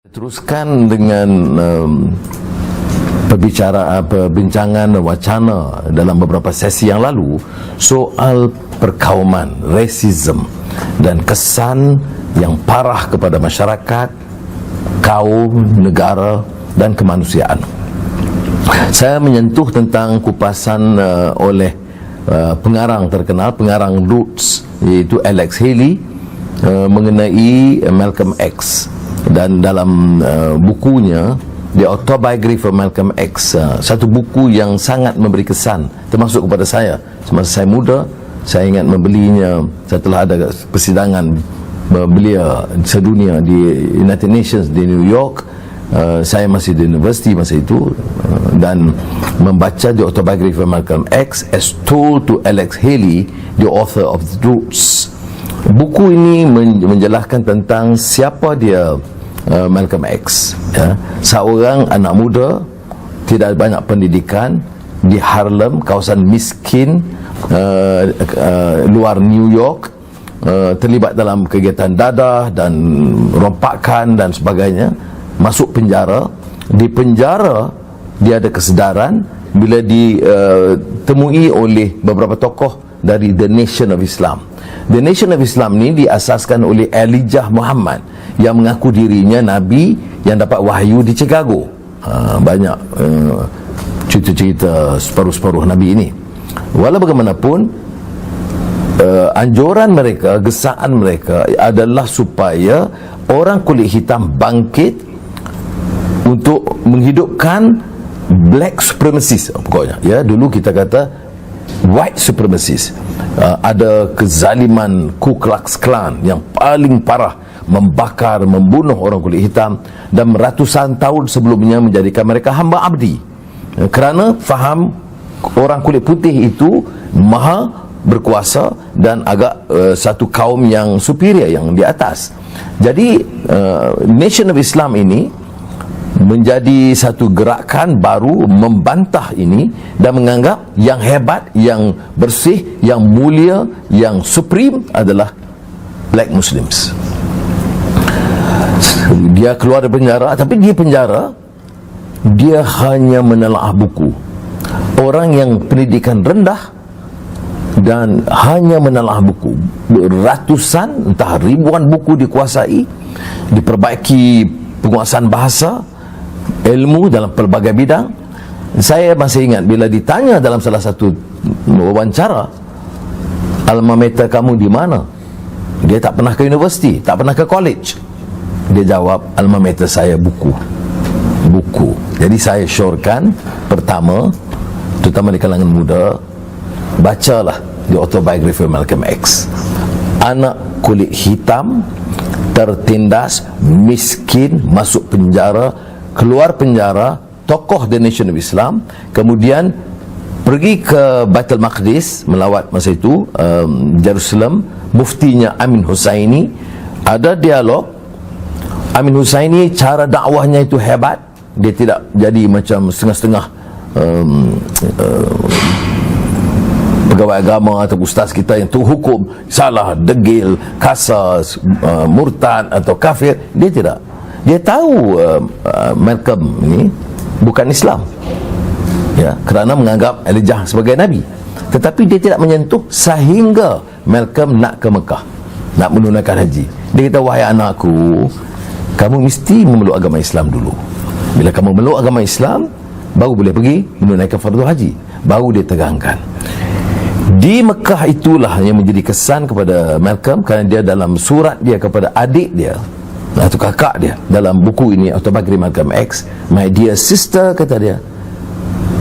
Teruskan dengan perbincangan wacana dalam beberapa sesi yang lalu soal perkauman, rasism dan kesan yang parah kepada masyarakat, kaum, negara dan kemanusiaan. Saya menyentuh tentang kupasan oleh pengarang terkenal, pengarang Roots, iaitu Alex Haley, mengenai Malcolm X. Dan dalam bukunya The Autobiography of Malcolm X, satu buku yang sangat memberi kesan termasuk kepada saya semasa saya muda. Saya ingat membelinya setelah ada persidangan belia sedunia di United Nations di New York. Saya masih di universiti masa itu, dan membaca The Autobiography of Malcolm X as told to Alex Haley, the author of The Roots. Buku ini menjelaskan tentang siapa dia Malcolm X, ya. Seorang anak muda, tidak banyak pendidikan, di Harlem, kawasan miskin luar New York, terlibat dalam kegiatan dadah dan rompakan dan sebagainya. Masuk penjara. Di penjara dia ada kesedaran bila ditemui oleh beberapa tokoh dari The Nation of Islam. The Nation of Islam ni diasaskan oleh Elijah Muhammad yang mengaku dirinya Nabi yang dapat wahyu di Chicago. Banyak cerita-cerita separuh-separuh Nabi ini. Walau bagaimanapun, anjuran mereka, gesaan mereka adalah supaya orang kulit hitam bangkit untuk menghidupkan black supremacist, pokoknya, ya. Dulu kita kata white supremacist. Ada kezaliman Ku Klux Klan yang paling parah, membakar, membunuh orang kulit hitam, dan ratusan tahun sebelumnya menjadikan mereka hamba abdi, kerana faham orang kulit putih itu maha berkuasa dan agak satu kaum yang superior, yang di atas. Jadi Nation of Islam ini menjadi satu gerakan baru membantah ini dan menganggap yang hebat, yang bersih, yang mulia, yang supreme adalah black Muslims. Dia keluar dari penjara, tapi di penjara dia hanya menelaah buku. Orang yang pendidikan rendah dan hanya menelaah buku, ratusan entah ribuan buku dikuasai, diperbaiki penguasaan bahasa, ilmu dalam pelbagai bidang. Saya masih ingat bila ditanya dalam salah satu wawancara, alma mater kamu di mana? Dia tak pernah ke universiti, tak pernah ke college. Dia jawab, alma mater saya buku. Jadi saya syorkan, pertama, terutama di kalangan muda, bacalah The Autobiography of Malcolm X. Anak kulit hitam, tertindas, miskin, masuk penjara, keluar penjara, tokoh The Nation of Islam, kemudian pergi ke Baitul Maqdis, melawat masa itu Jerusalem, muftinya Amin Hussaini, ada dialog. Amin Hussaini cara dakwahnya itu hebat, dia tidak jadi macam setengah-setengah pegawai agama atau ustaz kita yang tu hukum salah, degil, kasar, murtad atau kafir. Dia tidak. Dia tahu Malcolm ini bukan Islam, ya, kerana menganggap Elijah sebagai Nabi. Tetapi dia tidak menyentuh sehingga Malcolm nak ke Mekah, nak menunaikan haji. Dia kata, wahai anakku, kamu mesti memeluk agama Islam dulu. Bila kamu memeluk agama Islam, baru boleh pergi menunaikan fardu haji. Baru dia tegangkan. Di Mekah itulah yang menjadi kesan kepada Malcolm, kerana dia dalam surat dia kepada adik dia atau kakak dia dalam buku ini, Autobiography Malcolm X, my dear sister, kata dia,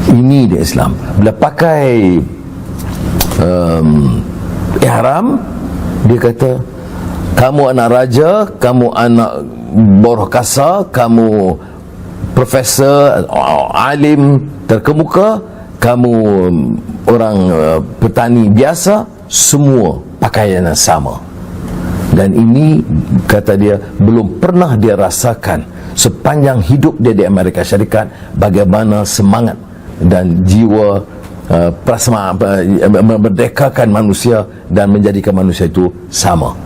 ini dia Islam. Bila pakai ihram, dia kata, kamu anak raja, kamu anak boroh kasar, kamu profesor, alim terkemuka, kamu orang petani biasa, semua pakaian yang sama. Dan ini, kata dia, belum pernah dia rasakan sepanjang hidup dia di Amerika Syarikat, bagaimana semangat dan jiwa memerdekakan manusia dan menjadikan manusia itu sama,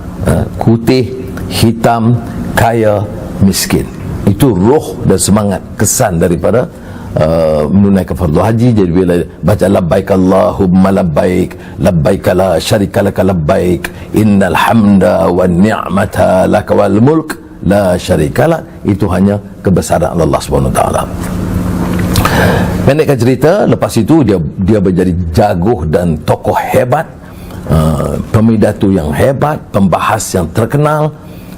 putih, hitam, kaya, miskin. Itu roh dan semangat kesan daripada menunaikan fardu haji. Jadi bila baca labbaik Allahumma labbaik labbaik la syarika laka labbaik innal hamda wan ni'mata laka wal mulk la syarika lak, itu hanya kebesaran Allah Subhanahu wa taala. Pendekkan cerita, lepas itu dia menjadi jago dan tokoh hebat, pemidatu yang hebat, pembahas yang terkenal,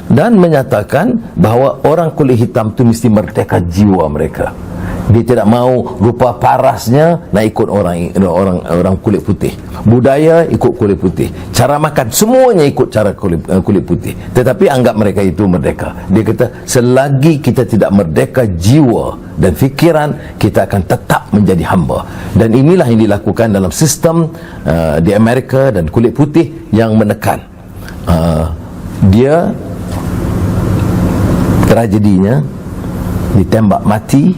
dan menyatakan bahawa orang kulit hitam itu mesti merdeka jiwa mereka. Dia tidak mahu rupa parasnya nak ikut orang kulit putih, budaya ikut kulit putih, cara makan semuanya ikut cara kulit putih, tetapi anggap mereka itu merdeka. Dia kata selagi kita tidak merdeka jiwa dan fikiran, kita akan tetap menjadi hamba. Dan inilah yang dilakukan dalam sistem di Amerika dan kulit putih yang menekan. Dia tragedinya ditembak mati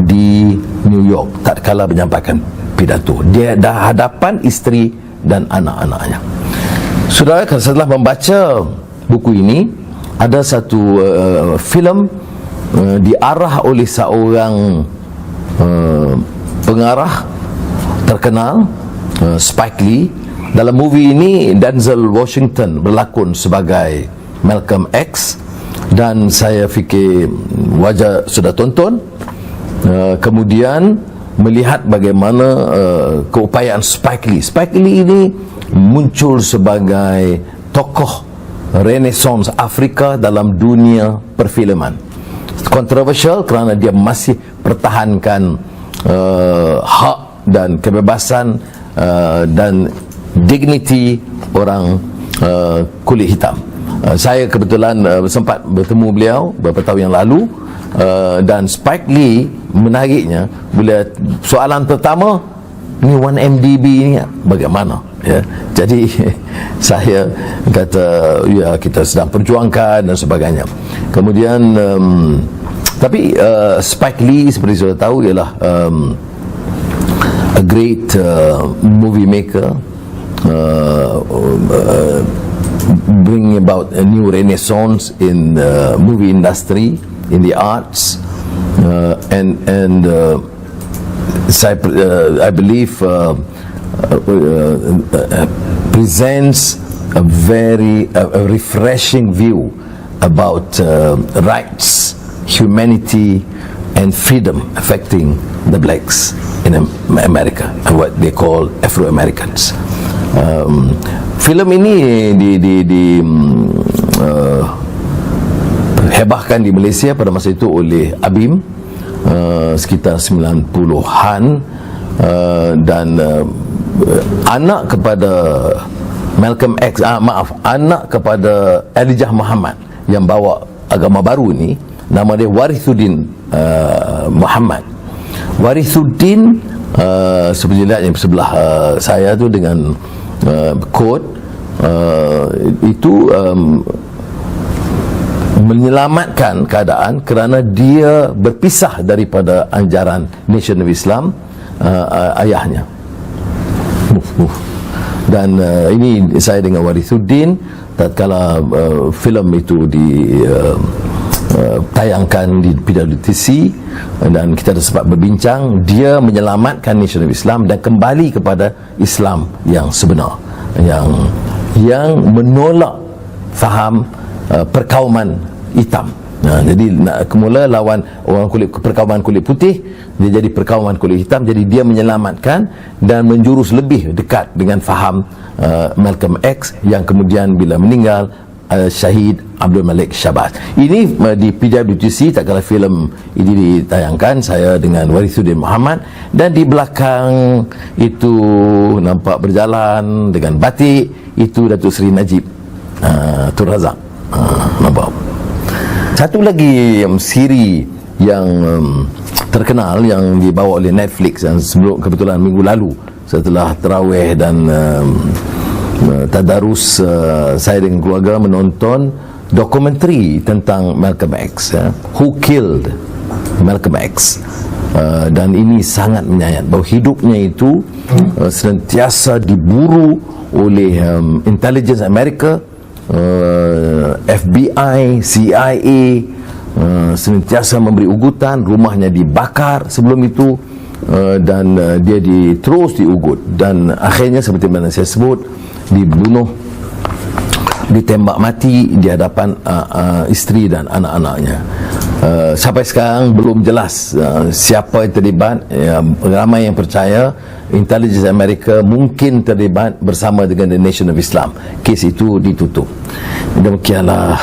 di New York tak kala menyampaikan pidato. Dia dah hadapan isteri dan anak-anaknya. Saudara, setelah membaca buku ini, ada satu filem diarah oleh seorang pengarah terkenal, Spike Lee. Dalam movie ini Denzel Washington berlakon sebagai Malcolm X, dan saya fikir wajah sudah tonton. Kemudian melihat bagaimana keupayaan Spike Lee. Spike Lee ini muncul sebagai tokoh Renaissance Afrika dalam dunia perfilman. Kontroversial kerana dia masih pertahankan hak dan kebebasan dan dignity orang kulit hitam. Saya kebetulan sempat bertemu beliau beberapa tahun yang lalu, dan Spike Lee menariknya bila soalan pertama ni 1MDB ni bagaimana, ya. Jadi saya kata ya kita sedang perjuangkan dan sebagainya. Kemudian tapi Spike Lee seperti sudah tahu ialah a great movie maker, bringing about a new renaissance in the movie industry, in the arts, and I believe presents a very refreshing view about rights, humanity, and freedom affecting the blacks in America, what they call Afro-Americans. Filem ini hebahkan di Malaysia pada masa itu oleh ABIM, sekitar 90-an, dan anak kepada Malcolm X, anak kepada Elijah Muhammad yang bawa agama baru ni, nama dia Warithuddin Muhammad. Warithuddin seperti lihat yang sebelah saya tu dengan kod itu menyelamatkan keadaan kerana dia berpisah daripada anjaran Nation of Islam ayahnya. Dan ini saya dengan Warithuddin tatkala filem itu tayangkan di PWTC, dan kita ada sempat berbincang. Dia menyelamatkan Nation of Islam dan kembali kepada Islam yang sebenar, yang menolak faham perkauman hitam. Jadi nak kemula lawan orang perkauman kulit putih, dia jadi perkauman kulit hitam. Jadi dia menyelamatkan dan menjurus lebih dekat dengan faham Malcolm X, yang kemudian bila meninggal Syahid Abdul Malik Syabas. Ini di PWTC tak kala filem ini ditayangkan, saya dengan Warithuddin Muhammad, dan di belakang itu nampak berjalan dengan batik itu Datuk Seri Najib Tun Razak. Nampak. Satu lagi siri yang terkenal yang dibawa oleh Netflix, yang sebelum kebetulan minggu lalu setelah tarawih dan tadarus, saya dengan keluarga menonton dokumentari tentang Malcolm X, Who Killed Malcolm X. Dan ini sangat menyayat bahawa hidupnya itu senantiasa diburu oleh intelligence Amerika, FBI, CIA, senantiasa memberi ugutan, rumahnya dibakar sebelum itu, dan dia terus diugut, dan akhirnya seperti mana saya sebut, dibunuh, ditembak mati di hadapan isteri dan anak-anaknya. Sampai sekarang belum jelas siapa yang terlibat. Ramai yang percaya Intelligence Amerika mungkin terlibat bersama dengan The Nation of Islam. Kes itu ditutup. Demikianlah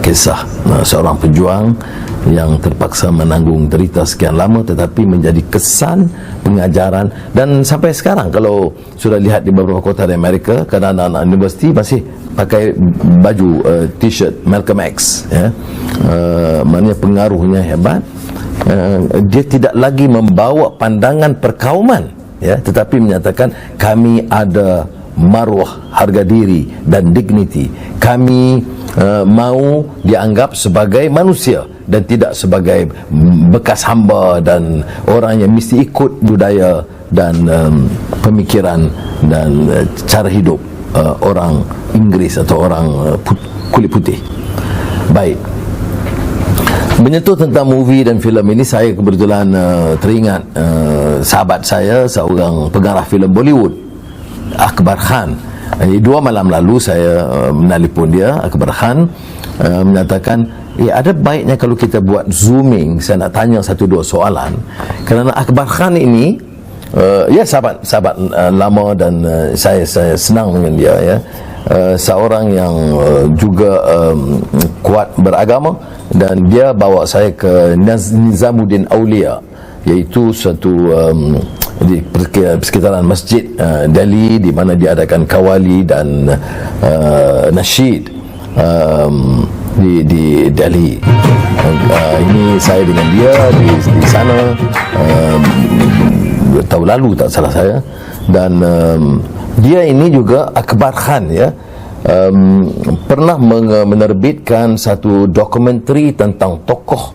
kisah seorang pejuang yang terpaksa menanggung derita sekian lama, tetapi menjadi kesan pengajaran. Dan sampai sekarang kalau sudah lihat di beberapa kota di Amerika, kadang anak-anak universiti masih pakai baju t-shirt Malcolm X, ya. Maknanya pengaruhnya hebat. Dia tidak lagi membawa pandangan perkauman, ya, tetapi menyatakan kami ada maruah, harga diri dan dignity. Kami mau dianggap sebagai manusia dan tidak sebagai bekas hamba dan orang yang mesti ikut budaya dan pemikiran dan cara hidup orang Inggeris atau orang kulit putih. Baik, menyentuh tentang movie dan filem ini, saya kebetulan teringat sahabat saya, seorang pengarah filem Bollywood, Akbar Khan. 2 malam lalu saya menelpon dia. Akbar Khan menyatakan, ada baiknya kalau kita buat zooming. Saya nak tanya 1-2 soalan, kerana Akbar Khan ini sahabat lama, dan saya senang dengan dia, ya. Seorang yang juga kuat beragama, dan dia bawa saya ke Nizamuddin Aulia, iaitu suatu di persekitaran masjid Delhi, di mana diadakan kawali dan nasyid di Delhi. Ini saya dengan dia di sana 2 tahun lalu tak salah saya. Dan dia ini juga Akbar Khan, ya, pernah menerbitkan satu dokumentari tentang tokoh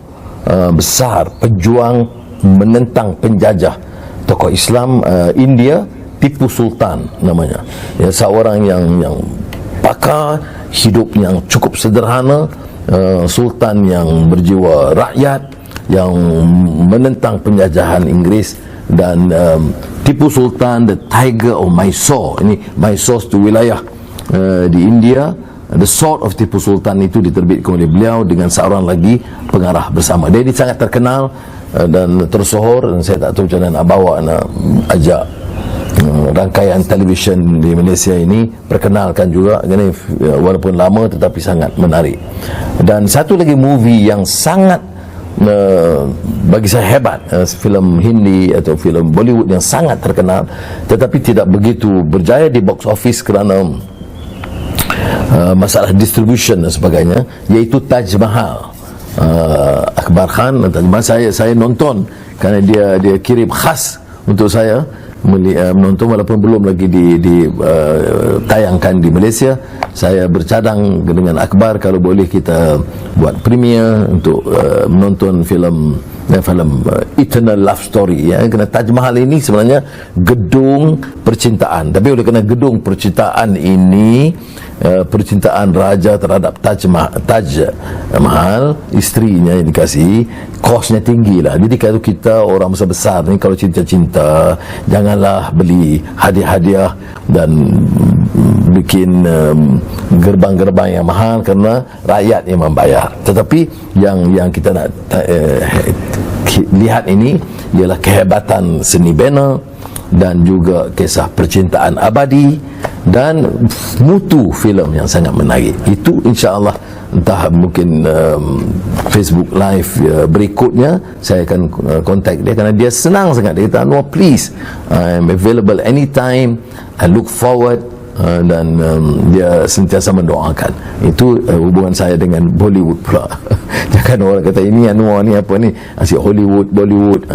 besar pejuang menentang penjajah, tokoh Islam India, Tipu Sultan namanya, ya, seorang yang pakar, hidup yang cukup sederhana, sultan yang berjiwa rakyat, yang menentang penjajahan Inggeris. Dan Tipu Sultan, The Tiger of Mysore, ini Mysore itu wilayah di India. The Sword of Tipu Sultan itu diterbitkan oleh beliau dengan seorang lagi pengarah bersama. Dia ini sangat terkenal dan tersohor, dan saya tak tahu macam mana nak bawa, nak ajak rangkaian televisyen di Malaysia ini perkenalkan juga. Ini walaupun lama tetapi sangat menarik. Dan satu lagi movie yang sangat bagi saya hebat, filem Hindi atau filem Bollywood yang sangat terkenal tetapi tidak begitu berjaya di box office kerana masalah distribution dan sebagainya, iaitu Taj Mahal. Akbar Khan, Taj Mahal saya nonton kerana dia kirim khas untuk saya menonton, walaupun belum lagi tayangkan di Malaysia. Saya bercadang dengan Akbar kalau boleh kita buat premier untuk menonton filem Eternal Love Story, ya. Kerana Taj Mahal ini sebenarnya gedung percintaan, tapi oleh kerana gedung percintaan ini percintaan raja terhadap Taj Mahal, isterinya yang dikasihi, kosnya tinggi lah. Jadi kalau kita orang besar-besar ni, kalau cinta-cinta, janganlah beli hadiah-hadiah dan bikin gerbang-gerbang yang mahal, kerana rakyat yang membayar. Tetapi yang kita nak lihat ini ialah kehebatan seni bena dan juga kisah percintaan abadi dan mutu filem yang sangat menarik. Itu insya-Allah, entah mungkin Facebook live berikutnya saya akan kontak dia, kerana dia senang sangat. Dia kata, "No, please, I'm available anytime. I look forward." Dan dia sentiasa mendoakan. Itu hubungan saya dengan Bollywood pula. Jangan orang kata ini Anwar ni apa ni, asyik Hollywood, Bollywood.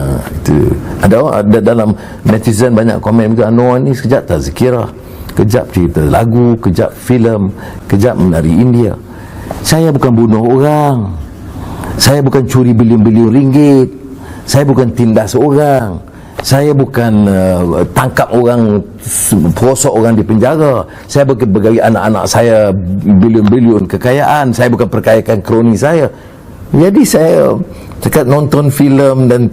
Itu ada dalam netizen banyak komen juga, Anwar ni sekejap tazkirah, kejap cerita lagu, kejap filem, kejap menari India. Saya bukan bunuh orang, saya bukan curi bilion-bilion ringgit, saya bukan tindas orang, saya bukan tangkap orang, perosok orang di penjara, saya bukan bagi anak-anak saya bilion-bilion kekayaan, saya bukan perkayakan kroni saya. Jadi saya dekat nonton filem dan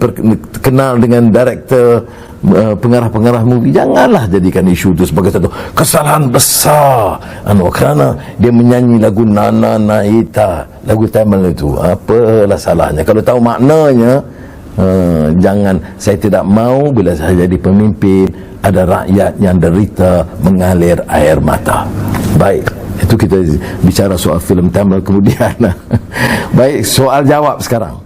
kenal dengan director, pengarah-pengarah movie, janganlah jadikan isu itu sebagai satu kesalahan besar kerana dia menyanyi lagu Nana Naita, lagu Tamil itu. Apalah salahnya kalau tahu maknanya? Jangan. Saya tidak mau bila saya jadi pemimpin ada rakyat yang derita mengalir air mata. Baik, itu kita bicara soal filem Tamil kemudian. Baik, soal jawab sekarang.